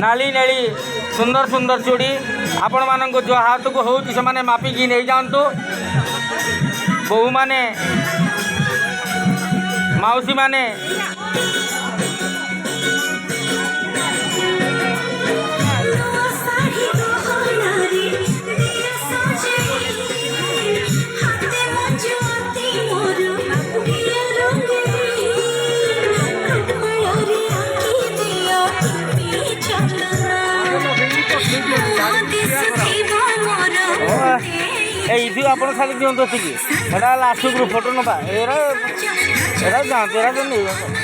नाली नेली सुंदर सुंदर चूड़ी आपण मान जो हाथ को हो मापिकी नहीं जातु बहु माने मौसी माने ये आप खाली दिखते कि लास्ट ग्रुप फोटो ना एरा जाते एरा तो नहीं